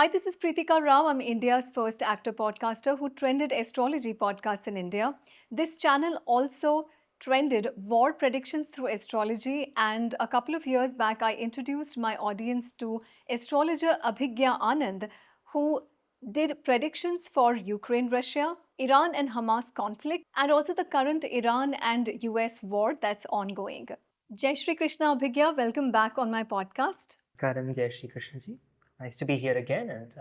Hi, this is Preetika Rao. I'm India's first actor podcaster who trended astrology podcasts in India. This channel also trended war predictions through astrology, and a couple of years back, I introduced my audience to Astrologer Abhigya Anand, who did predictions for Ukraine, Russia, Iran and Hamas conflict, and also the current Iran and US war that's ongoing. Jai Shri Krishna Abhigya, welcome back on my podcast. Namaskaram, Jai Shri Krishna ji. Nice to be here again, and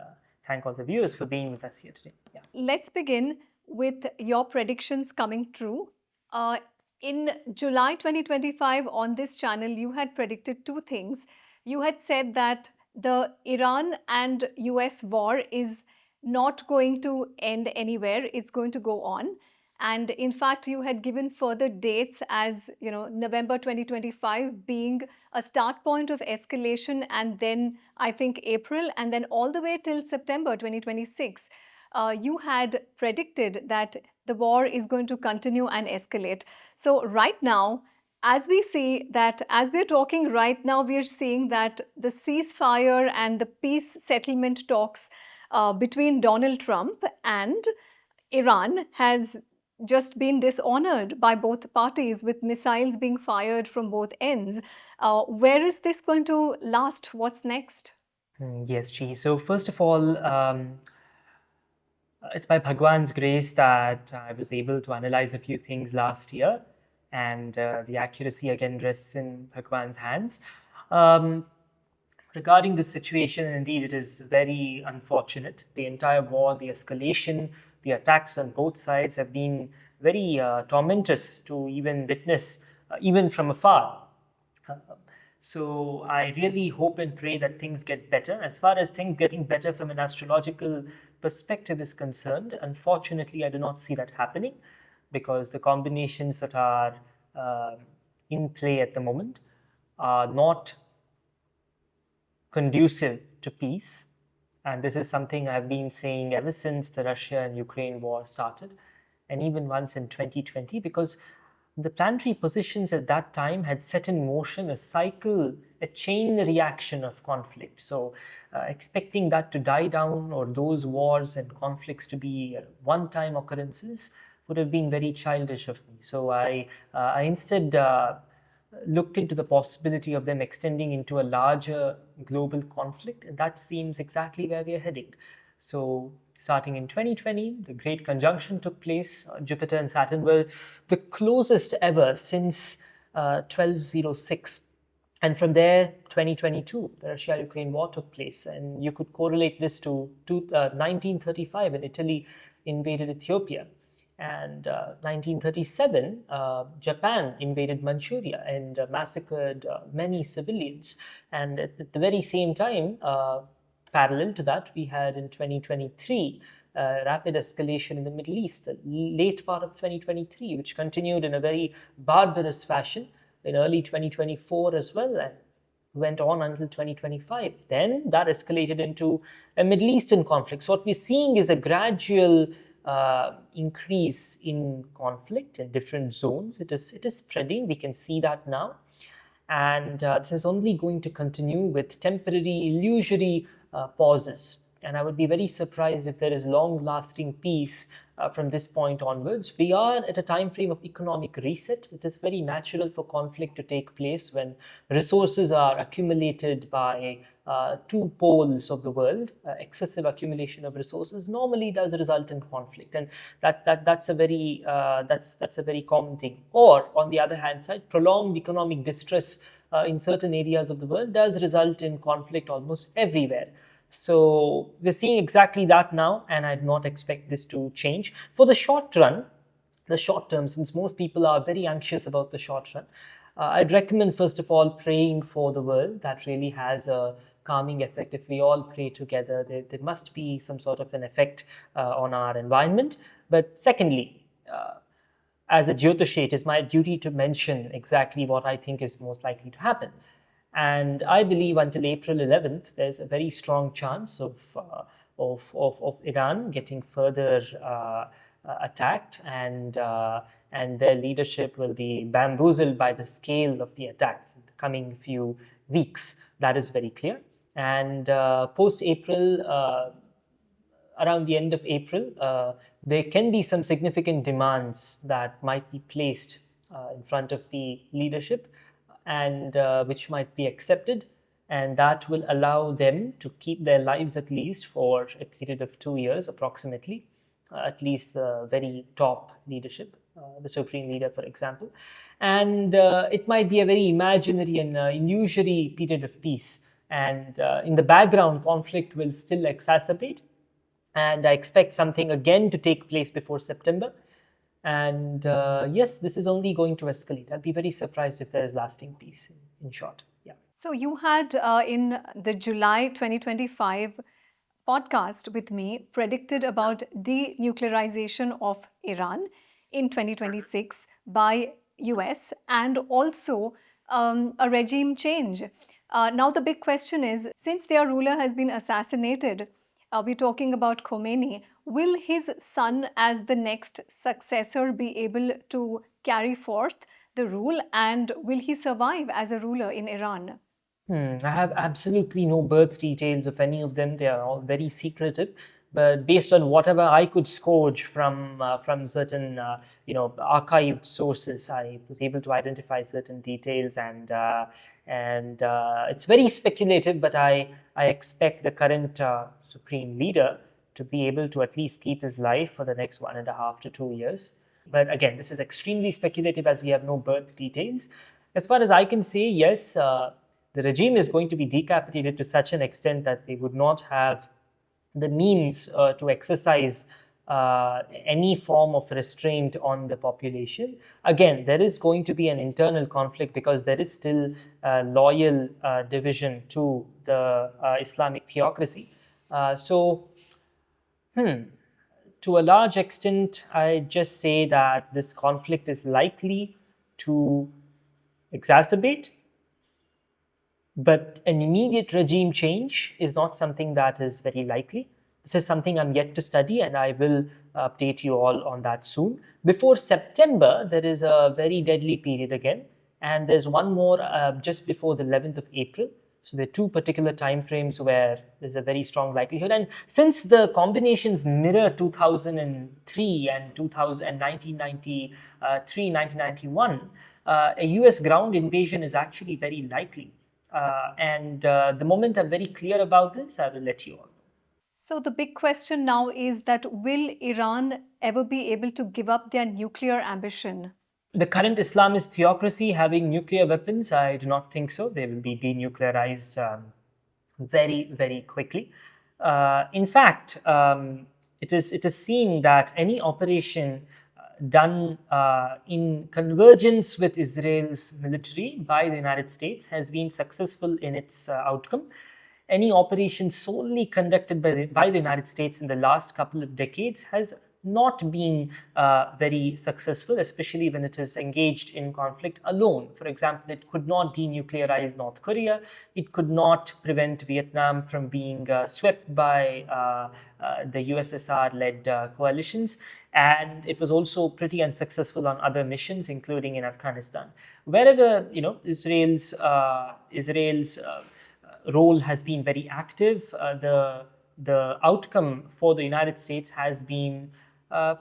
thank all the viewers for being with us here today. Yeah. Let's begin with your predictions coming true. In July 2025, on this channel, you had predicted two things. You had said that the Iran and US war is not going to end anywhere, it's going to go on. And in fact, you had given further dates as, November 2025 being a start point of escalation, and then I think April, and then all the way till September 2026. You had predicted that the war is going to continue and escalate. So right now, as we're talking right now, we are seeing that the ceasefire and the peace settlement talks between Donald Trump and Iran has just been dishonored by both parties, with missiles being fired from both ends. Where is this going to last? What's next? Yes, Ji. So first of all, it's by Bhagwan's grace that I was able to analyze a few things last year, and the accuracy again rests in Bhagwan's hands. Regarding this situation, indeed, it is very unfortunate. The entire war, the escalation, the attacks on both sides have been very tormentous to even witness, even from afar. So I really hope and pray that things get better. As far as things getting better from an astrological perspective is concerned, unfortunately, I do not see that happening, because the combinations that are in play at the moment are not conducive to peace. And this is something I've been saying ever since the Russia and Ukraine war started, and even once in 2020, because the planetary positions at that time had set in motion a cycle, a chain reaction of conflict. So expecting that to die down, or those wars and conflicts to be one-time occurrences, would have been very childish of me. So I instead looked into the possibility of them extending into a larger global conflict, and that seems exactly where we are heading. So starting in 2020, the Great Conjunction took place. Jupiter and Saturn were the closest ever since 1206. And from there, 2022, the Russia-Ukraine war took place. And you could correlate this to 1935, when Italy invaded Ethiopia. And 1937, Japan invaded Manchuria and massacred many civilians. And at the very same time, parallel to that, we had in 2023 rapid escalation in the Middle East, the late part of 2023, which continued in a very barbarous fashion in early 2024 as well, and went on until 2025. Then that escalated into a Middle Eastern conflict. So what we're seeing is a gradual increase in conflict in different zones. It is spreading. We can see that now. And this is only going to continue with temporary, illusory pauses. And I would be very surprised if there is long-lasting peace from this point onwards. We are at a time frame of economic reset. It is very natural for conflict to take place when resources are accumulated by two poles of the world. Excessive accumulation of resources normally does result in conflict, and that's a very common thing. Or on the other hand side, prolonged economic distress in certain areas of the world does result in conflict almost everywhere. So we're seeing exactly that now, and I do not expect this to change. For the short run, the short term, since most people are very anxious about the short run, I'd recommend first of all praying for the world. That really has a calming effect. If we all pray together, there must be some sort of an effect on our environment. But secondly, as a Jyotisha, it is my duty to mention exactly what I think is most likely to happen. And I believe until April 11th, there's a very strong chance of Iran getting further attacked, and their leadership will be bamboozled by the scale of the attacks in the coming few weeks. That is very clear. And post-April, around the end of April, there can be some significant demands that might be placed in front of the leadership, and which might be accepted, and that will allow them to keep their lives at least for a period of 2 years approximately, at least the very top leadership, the supreme leader, for example. And it might be a very imaginary and illusory period of peace. And in the background, conflict will still exacerbate. And I expect something again to take place before September. And yes, this is only going to escalate. I'll be very surprised if there is lasting peace, in short. Yeah. So you had in the July 2025 podcast with me predicted about denuclearization of Iran in 2026 by US and also a regime change. Now the big question is, since their ruler has been assassinated, we're talking about Khomeini, will his son as the next successor be able to carry forth the rule, and will he survive as a ruler in Iran? I have absolutely no birth details of any of them. They are all very secretive. But based on whatever I could scourge from certain archived sources, I was able to identify certain details, and it's very speculative. But I expect the current supreme leader to be able to at least keep his life for the next 1.5 to 2 years. But again, this is extremely speculative as we have no birth details. As far as I can say, yes, the regime is going to be decapitated to such an extent that they would not have the means to exercise any form of restraint on the population. Again, there is going to be an internal conflict because there is still loyal division to the Islamic theocracy. To a large extent, I just say that this conflict is likely to exacerbate, but an immediate regime change is not something that is very likely. This is something I'm yet to study, and I will update you all on that soon. Before September, there is a very deadly period again, and there's one more just before the 11th of April. So there are two particular time frames where there's a very strong likelihood. And since the combinations mirror 2003 and 1993, 1991, a US ground invasion is actually very likely. And the moment I'm very clear about this, I will let you all know. So the big question now is that will Iran ever be able to give up their nuclear ambition? The current Islamist theocracy having nuclear weapons, I do not think so. They will be denuclearized very, very quickly. In fact, it is seen that any operation done in convergence with Israel's military by the United States has been successful in its outcome. Any operation solely conducted by the United States in the last couple of decades has not been very successful, especially when it is engaged in conflict alone. For example, it could not denuclearize North Korea. It could not prevent Vietnam from being swept by the USSR-led coalitions. And it was also pretty unsuccessful on other missions, including in Afghanistan. Wherever Israel's role has been very active, the outcome for the United States has been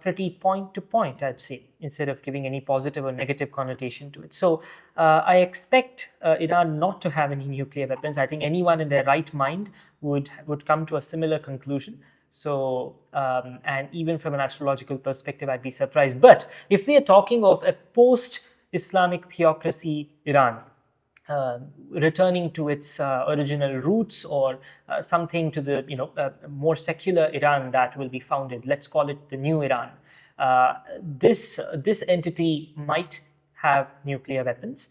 pretty point to point, I'd say, instead of giving any positive or negative connotation to it. So I expect Iran not to have any nuclear weapons. I think anyone in their right mind would come to a similar conclusion. So, and even from an astrological perspective, I'd be surprised. But if we are talking of a post-Islamic theocracy Iran, returning to its original roots, or something to the more secular Iran that will be founded. Let's call it the new Iran. This entity might have nuclear weapons,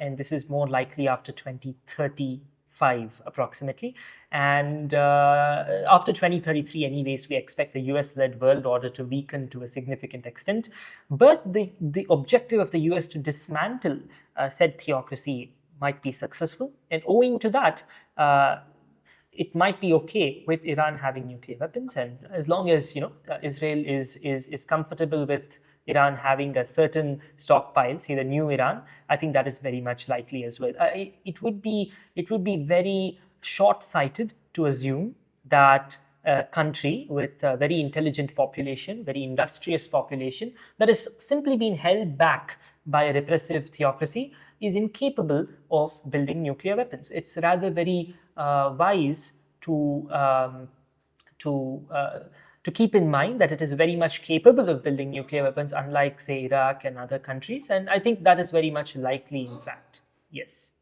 and this is more likely after 2035 approximately. And after 2033, anyways, we expect the US-led world order to weaken to a significant extent. But the objective of the US to dismantle said theocracy might be successful, and owing to that, it might be okay with Iran having nuclear weapons, and as long as Israel is comfortable with Iran having a certain stockpile, say the new Iran, I think that is very much likely as well. It would be very short-sighted to assume that a country with a very intelligent population, very industrious population, that has simply been held back by a repressive theocracy is incapable of building nuclear weapons. It's rather very wise to to uh, to keep in mind that it is very much capable of building nuclear weapons, unlike, say, Iraq and other countries. And I think that is very much likely, in fact. Yes.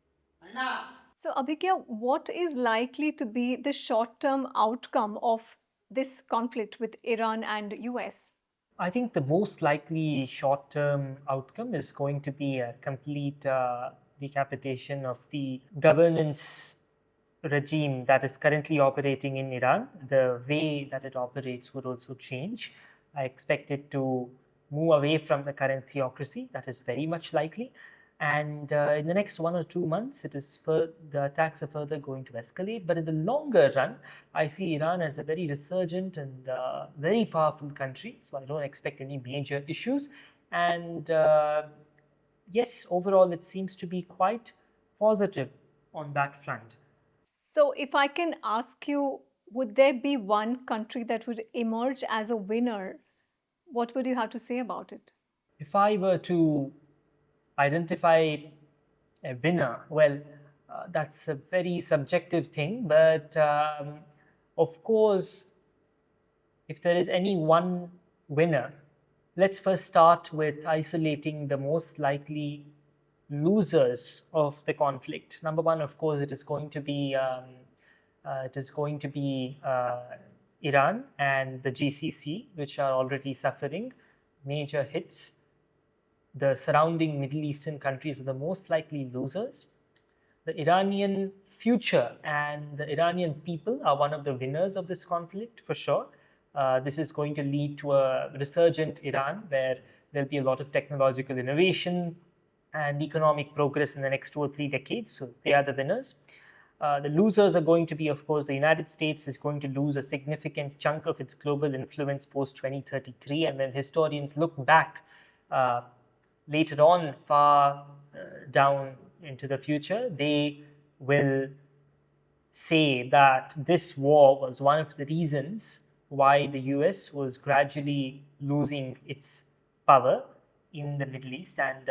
So, Abhigya, what is likely to be the short term outcome of this conflict with Iran and US? I think the most likely short term outcome is going to be a complete decapitation of the governance regime that is currently operating in Iran. The way that it operates would also change. I expect it to move away from the current theocracy. That is very much likely. And in the next 1 or 2 months, the attacks are further going to escalate. But in the longer run, I see Iran as a very resurgent and very powerful country. So I don't expect any major issues. And yes, overall, it seems to be quite positive on that front. So, if I can ask you, would there be one country that would emerge as a winner? What would you have to say about it? If I were to identify a winner, well, that's a very subjective thing, but of course, if there is any one winner, let's first start with isolating the most likely losers of the conflict. Number one, of course, it is going to be Iran and the GCC, which are already suffering major hits. The surrounding Middle Eastern countries are the most likely losers. The Iranian future and the Iranian people are one of the winners of this conflict, for sure. This is going to lead to a resurgent Iran where there'll be a lot of technological innovation and economic progress in the next 2 or 3 decades. So they are the winners. The losers are going to be, of course, the United States is going to lose a significant chunk of its global influence post 2033. And when historians look back later on, far down into the future, they will say that this war was one of the reasons why the US was gradually losing its power in the Middle East, and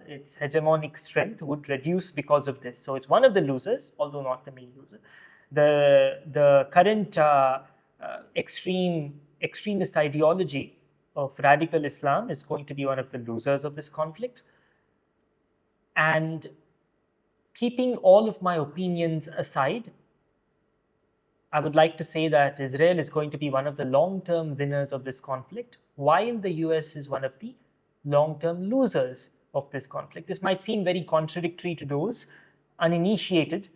its hegemonic strength would reduce because of this. So it's one of the losers, although not the main loser. The current extremist ideology of radical Islam is going to be one of the losers of this conflict. And keeping all of my opinions aside, I would like to say that Israel is going to be one of the long-term winners of this conflict, while the US is one of the long-term losers of this conflict. This might seem very contradictory to those uninitiated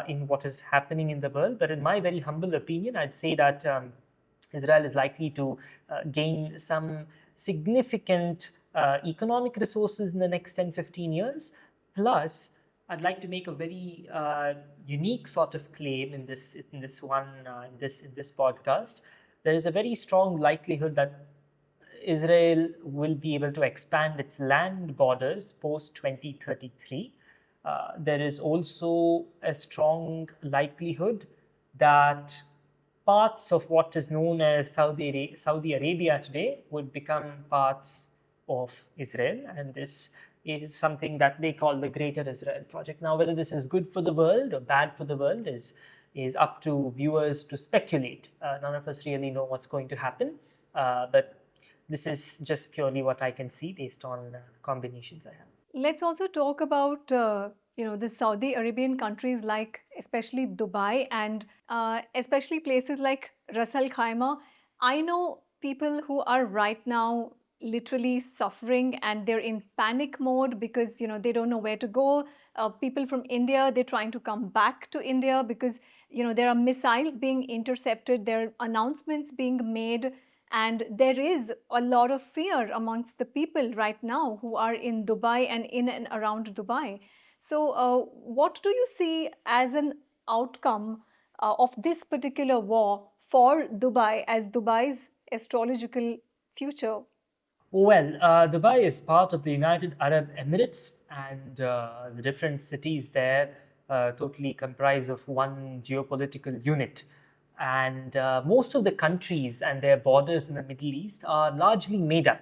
in what is happening in the world, but in my very humble opinion, I'd say that Israel is likely to gain some significant economic resources in the next 10-15 years. Plus, I'd like to make a very unique sort of claim in this podcast. There is a very strong likelihood that Israel will be able to expand its land borders post 2033. There is also a strong likelihood that parts of what is known as Saudi Arabia today would become parts of Israel, and this is something that they call the Greater Israel Project. Now, whether this is good for the world or bad for the world is up to viewers to speculate. None of us really know what's going to happen, but this is just purely what I can see based on combinations I have. Let's also talk about the Saudi Arabian countries, like especially Dubai and especially places like Ras Al Khaimah. I know people who are right now literally suffering and they're in panic mode because they don't know where to go. People from India, they're trying to come back to India because there are missiles being intercepted, there are announcements being made, and there is a lot of fear amongst the people right now who are in Dubai and in and around Dubai. So, what do you see as an outcome of this particular war for Dubai as Dubai's astrological future? Well, Dubai is part of the United Arab Emirates, and the different cities there totally comprise of one geopolitical unit. And most of the countries and their borders in the Middle East are largely made up.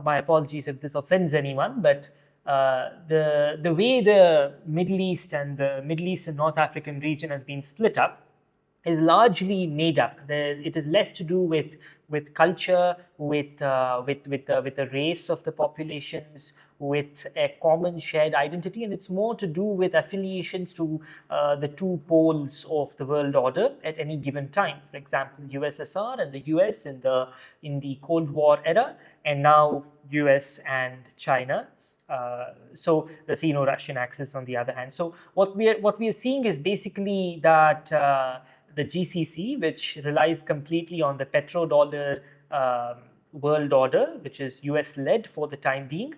My apologies if this offends anyone, but the way the Middle East and the Middle East and North African region has been split up is largely made up. It is less to do with culture, with the race of the populations, with a common shared identity, and it's more to do with affiliations to the two poles of the world order at any given time. For example, USSR and the US in the Cold War era, and now US and China. So the Sino-Russian axis on the other hand. So what we are seeing is basically that the GCC, which relies completely on the petrodollar world order, which is US led for the time being,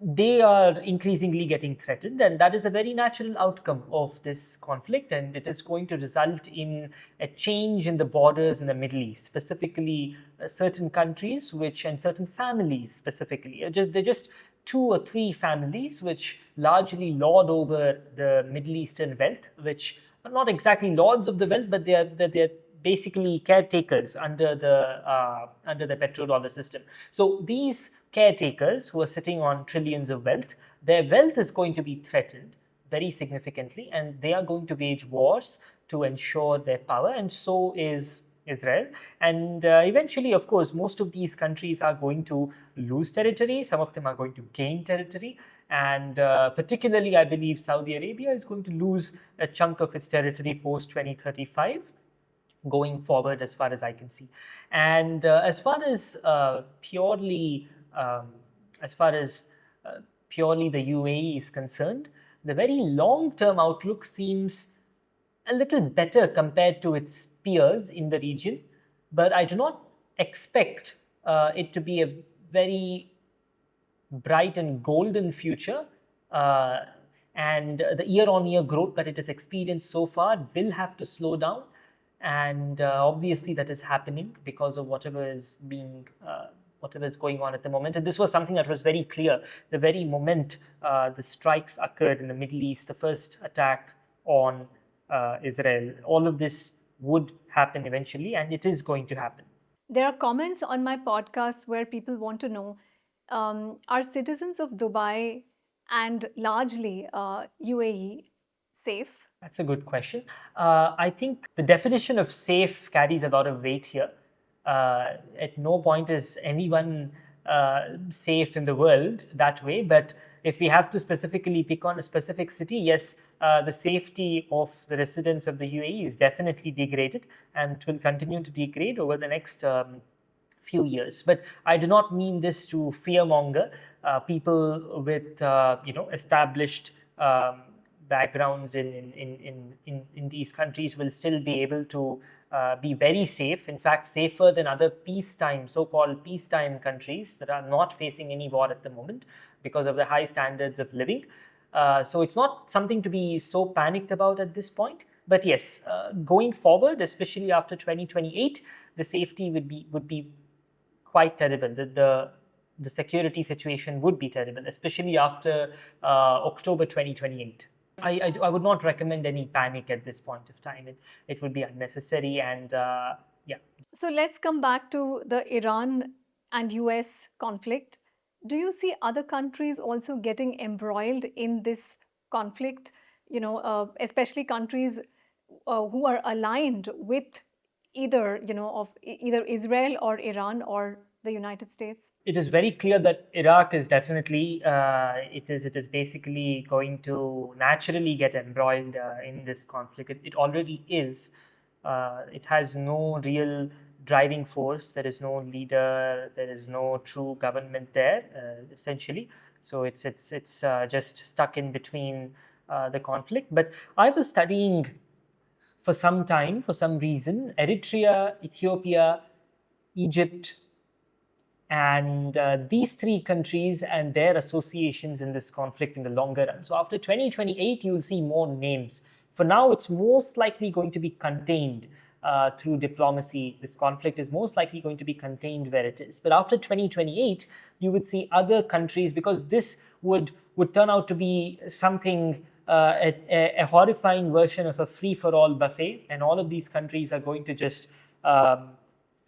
they are increasingly getting threatened, and that is a very natural outcome of this conflict, and it is going to result in a change in the borders in the Middle East, specifically certain countries and certain families specifically. They're just two or three families which largely lord over the Middle Eastern wealth, which are not exactly lords of the wealth, but they're basically caretakers under the petrodollar system. So these caretakers who are sitting on trillions of wealth, their wealth is going to be threatened very significantly, and they are going to wage wars to ensure their power, and so is Israel. And eventually, of course, most of these countries are going to lose territory. Some of them are going to gain territory. And particularly, I believe Saudi Arabia is going to lose a chunk of its territory post 2035 going forward, as far as I can see. And as far as purely the UAE is concerned, the very long-term outlook seems a little better compared to its peers in the region, but I do not expect it to be a very bright and golden future. And the year-on-year growth that it has experienced so far will have to slow down. And obviously that is happening because of whatever is going on at the moment. And this was something that was very clear the very moment the strikes occurred in the Middle East, the first attack on Israel. All of this would happen eventually, and it is going to happen. There are comments on my podcast where people want to know, are citizens of Dubai and largely UAE safe? That's a good question. I think the definition of safe carries a lot of weight here. At no point is anyone safe in the world that way. But if we have to specifically pick on a specific city, yes, the safety of the residents of the UAE is definitely degraded, and it will continue to degrade over the next few years. But I do not mean this to fearmonger. People with established backgrounds in these countries will still be able to be very safe, in fact safer than other so-called peacetime countries that are not facing any war at the moment because of the high standards of living. So it's not something to be so panicked about at this point. But yes, going forward, especially after 2028, the safety would be quite terrible. The security situation would be terrible, especially after October 2028. I would not recommend any panic at this point of time. It would be unnecessary, and yeah. So let's come back to the Iran and US conflict. Do you see other countries also getting embroiled in this conflict? Especially countries who are aligned with either Israel or Iran or the United States? It is very clear that Iraq is definitely it is basically going to naturally get embroiled in this conflict. It already is. It has no real driving force. There is no leader. There is no true government there, essentially. So it's just stuck in between the conflict. But I was studying for some time, for some reason, Eritrea, Ethiopia, Egypt, and these three countries and their associations in this conflict in the longer run. So after 2028, you will see more names. For now, it's most likely going to be contained through diplomacy. This conflict is most likely going to be contained where it is. But after 2028, you would see other countries, because this would turn out to be something a horrifying version of a free-for-all buffet, and all of these countries are going to just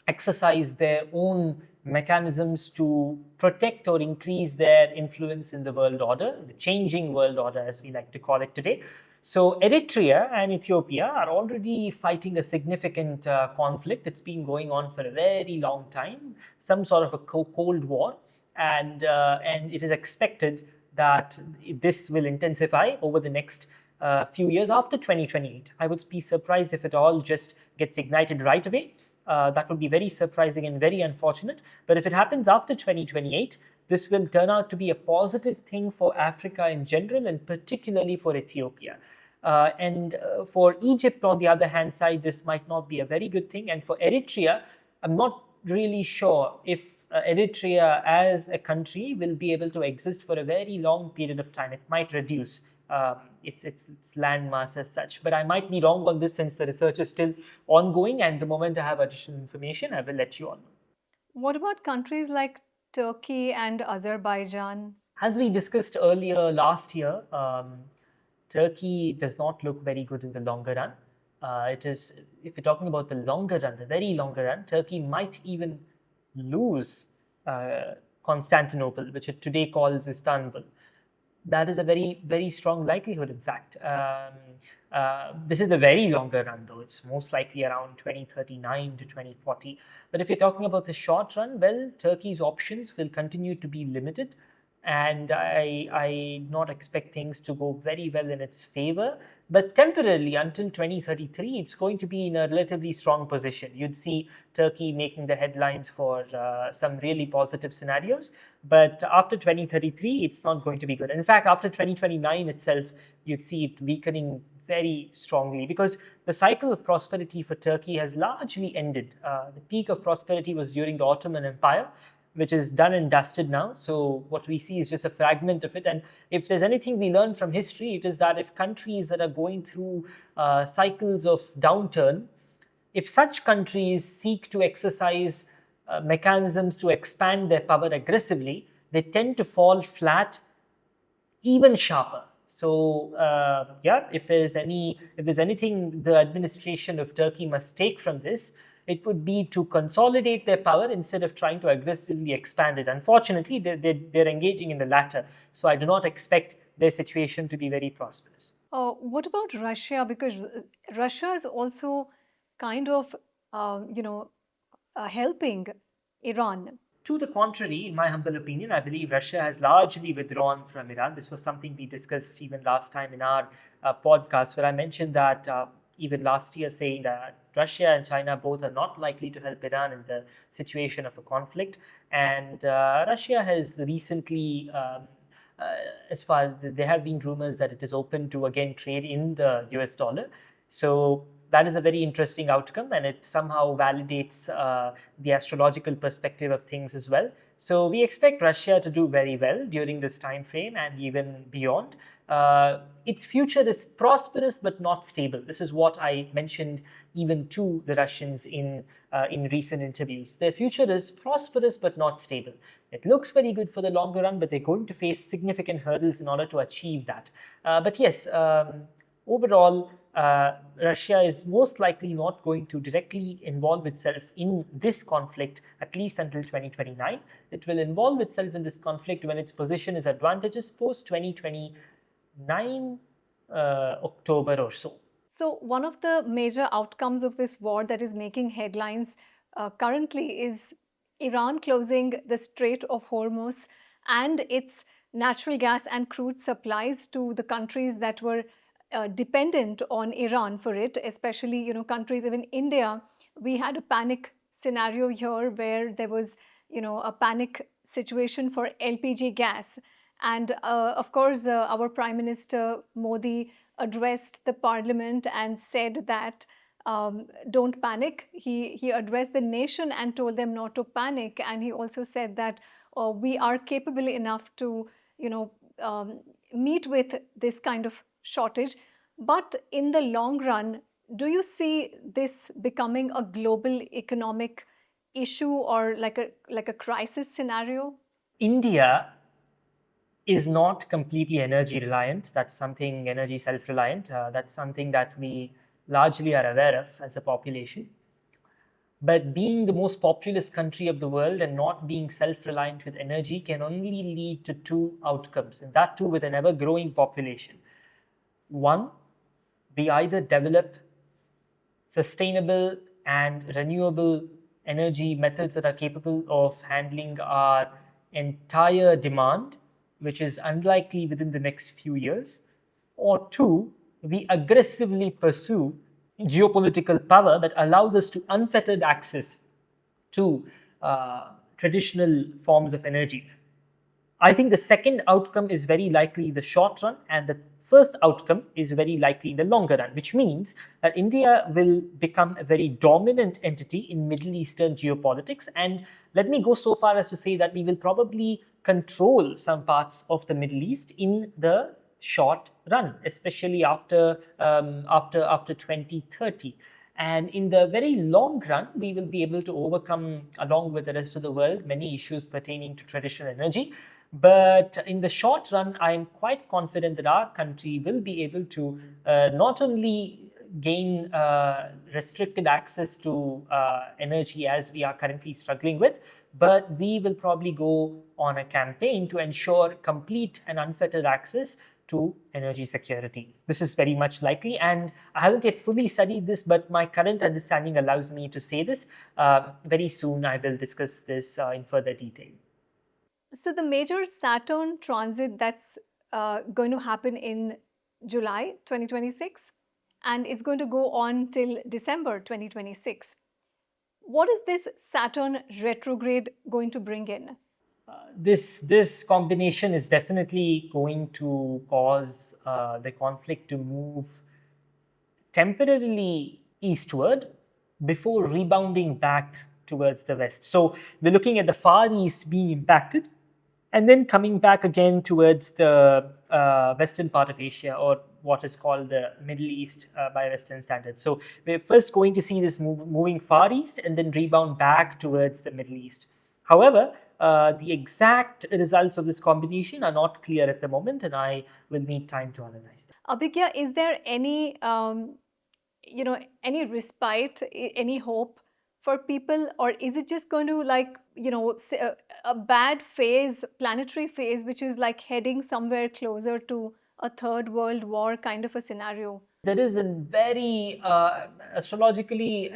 exercise their own mechanisms to protect or increase their influence in the world order, the changing world order as we like to call it today. So Eritrea and Ethiopia are already fighting a significant conflict. It's been going on for a very long time, some sort of a cold war, and it is expected that this will intensify over the next few years after 2028. I would be surprised if it all just gets ignited right away. That would be very surprising and very unfortunate. But if it happens after 2028, this will turn out to be a positive thing for Africa in general, and particularly for Ethiopia. For Egypt, on the other hand side, this might not be a very good thing. And for Eritrea, I'm not really sure if Eritrea as a country will be able to exist for a very long period of time. It might reduce its land mass as such. But I might be wrong on this since the research is still ongoing, and the moment I have additional information, I will let you all know. What about countries like Turkey and Azerbaijan? As we discussed earlier last year, Turkey does not look very good in the longer run. It is, if you're talking about the longer run, the very longer run, Turkey might even lose Constantinople, which it today calls Istanbul. That is a very, very strong likelihood, in fact. This is the very longer run, though. It's most likely around 2039 to 2040. But if you're talking about the short run, well, Turkey's options will continue to be limited. And I not expect things to go very well in its favor. But temporarily, until 2033, it's going to be in a relatively strong position. You'd see Turkey making the headlines for some really positive scenarios. But after 2033, it's not going to be good. In fact, after 2029 itself, you'd see it weakening very strongly, because the cycle of prosperity for Turkey has largely ended. The peak of prosperity was during the Ottoman Empire, which is done and dusted now. So what we see is just a fragment of it. And if there's anything we learn from history, it is that if countries that are going through cycles of downturn, if such countries seek to exercise mechanisms to expand their power aggressively, they tend to fall flat even sharper. So yeah, if there's anything the administration of Turkey must take from this, it would be to consolidate their power instead of trying to aggressively expand it. Unfortunately, they're engaging in the latter. So I do not expect their situation to be very prosperous. What about Russia? Because Russia is also kind of, helping Iran. To the contrary, in my humble opinion, I believe Russia has largely withdrawn from Iran. This was something we discussed even last time in our podcast, where I mentioned that even last year, saying that Russia and China both are not likely to help Iran in the situation of a conflict. And Russia has recently, as far as there have been rumors that it is open to again trade in the US dollar. So that is a very interesting outcome, and it somehow validates the astrological perspective of things as well. So we expect Russia to do very well during this time frame and even beyond. Its future is prosperous but not stable. This is what I mentioned even to the Russians in recent interviews. Their future is prosperous but not stable. It looks very good for the longer run, but they're going to face significant hurdles in order to achieve that. But yes, overall, Russia is most likely not going to directly involve itself in this conflict, at least until 2029. It will involve itself in this conflict when its position is advantageous post 2029 October or so. So, one of the major outcomes of this war that is making headlines currently is Iran closing the Strait of Hormuz and its natural gas and crude supplies to the countries that were dependent on Iran for it, especially countries, even India. We had a panic scenario here where there was a panic situation for LPG gas, and of course our Prime Minister Modi addressed the parliament and said that don't panic. He addressed the nation and told them not to panic, and he also said that we are capable enough to meet with this kind of shortage. But in the long run, do you see this becoming a global economic issue or like a crisis scenario? India is not completely energy reliant. That's something energy self-reliant. That's something that we largely are aware of as a population. But being the most populous country of the world and not being self-reliant with energy can only lead to two outcomes, and that too with an ever-growing population. One, we either develop sustainable and renewable energy methods that are capable of handling our entire demand, which is unlikely within the next few years, or two, we aggressively pursue geopolitical power that allows us to unfettered access to traditional forms of energy. I think the second outcome is very likely in the short run, and the first outcome is very likely in the longer run, which means that India will become a very dominant entity in Middle Eastern geopolitics. And let me go so far as to say that we will probably control some parts of the Middle East in the short run, especially after 2030. And in the very long run, we will be able to overcome, along with the rest of the world, many issues pertaining to traditional energy. But in the short run, I am quite confident that our country will be able to not only gain restricted access to energy as we are currently struggling with, but we will probably go on a campaign to ensure complete and unfettered access to energy security. This is very much likely, and I haven't yet fully studied this, but my current understanding allows me to say this. Very soon I will discuss this in further detail. So the major Saturn transit that's going to happen in July 2026, and it's going to go on till December 2026. What is this Saturn retrograde going to bring in? This combination is definitely going to cause the conflict to move temporarily eastward before rebounding back towards the west. So we're looking at the Far East being impacted and then coming back again towards the western part of Asia, or what is called the Middle East by Western standards. So we're first going to see this moving Far East and then rebound back towards the Middle East. However, the exact results of this combination are not clear at the moment, and I will need time to analyze them. Abhigya, is there any any respite, any hope for people, or is it just going to a bad phase, planetary phase, which is like heading somewhere closer to a third world war kind of a scenario? There is a very astrologically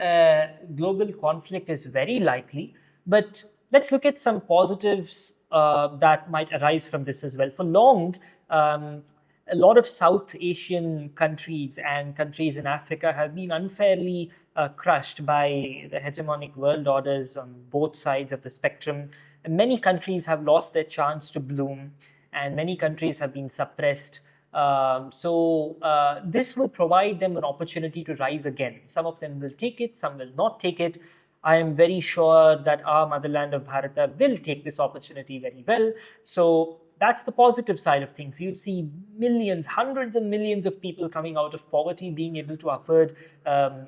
global conflict is very likely, but let's look at some positives that might arise from this as well. For long, a lot of South Asian countries and countries in Africa have been unfairly crushed by the hegemonic world orders on both sides of the spectrum. And many countries have lost their chance to bloom, and many countries have been suppressed. So this will provide them an opportunity to rise again. Some of them will take it, some will not take it. I am very sure that our motherland of Bharata will take this opportunity very well. So that's the positive side of things. You'd see millions, hundreds of millions of people coming out of poverty, being able to afford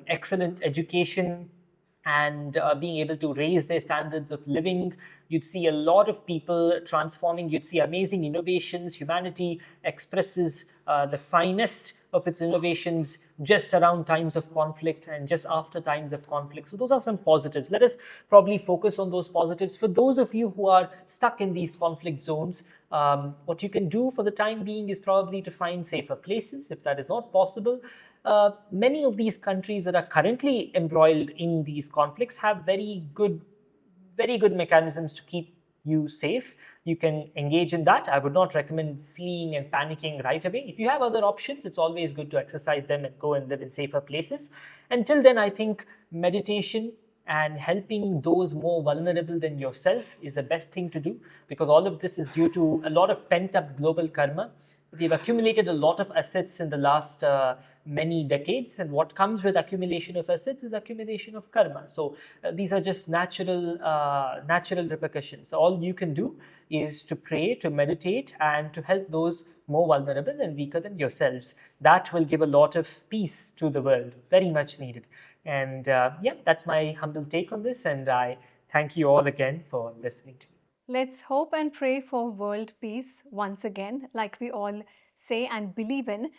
excellent education and being able to raise their standards of living. You'd see a lot of people transforming. You'd see amazing innovations. Humanity expresses the finest of its innovations just around times of conflict and just after times of conflict. So those are some positives. Let us probably focus on those positives. For those of you who are stuck in these conflict zones, what you can do for the time being is probably to find safer places. If that is not possible, many of these countries that are currently embroiled in these conflicts have very good mechanisms to keep you safe. You can engage in that. I would not recommend fleeing and panicking right away. If you have other options, it's always good to exercise them and go and live in safer places. Until then, I think meditation and helping those more vulnerable than yourself is the best thing to do, because all of this is due to a lot of pent-up global karma. We've accumulated a lot of assets in the last many decades, and what comes with accumulation of assets is accumulation of karma. So these are just natural repercussions. So all you can do is to pray, to meditate, and to help those more vulnerable and weaker than yourselves. That will give a lot of peace to the world, very much needed. And yeah, that's my humble take on this, and I thank you all again for listening to me. Let's hope and pray for world peace once again, like we all say and believe in.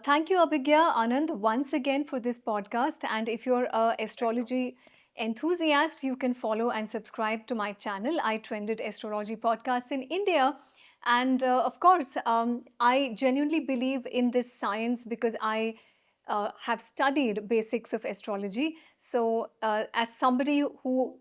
Thank you, Abhigya Anand, once again for this podcast. And if you're a astrology enthusiast, you can follow and subscribe to my channel. I trended astrology podcasts in India. And of course, I genuinely believe in this science because I have studied basics of astrology. So, as somebody who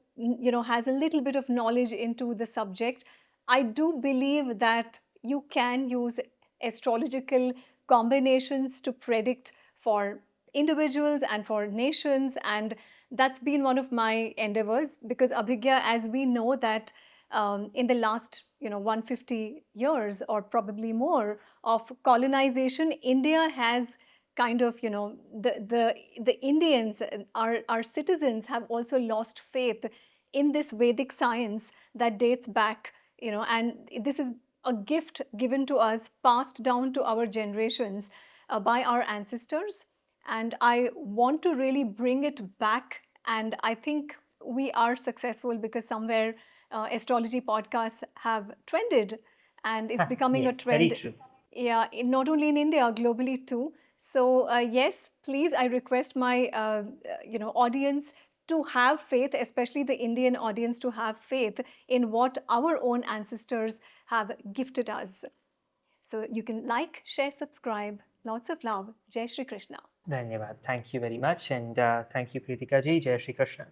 has a little bit of knowledge into the subject, I do believe that you can use astrological combinations to predict for individuals and for nations, and that's been one of my endeavors because Abhigya, as we know that in the last 150 years or probably more of colonization, India has kind of the Indians, our citizens have also lost faith in this Vedic science that dates back, and this is a gift given to us, passed down to our generations by our ancestors. And I want to really bring it back, and I think we are successful because somewhere astrology podcasts have trended, and it's becoming a Yes, very trend, true. yeah, not only in India, globally too. So yes, please, I request my audience to have faith, especially the Indian audience, to have faith in what our own ancestors have gifted us. So you can like, share, subscribe. Lots of love. Jai Shri Krishna. Dhanyavad. Thank you very much. And thank you, Preetika ji. Jai Shri Krishna.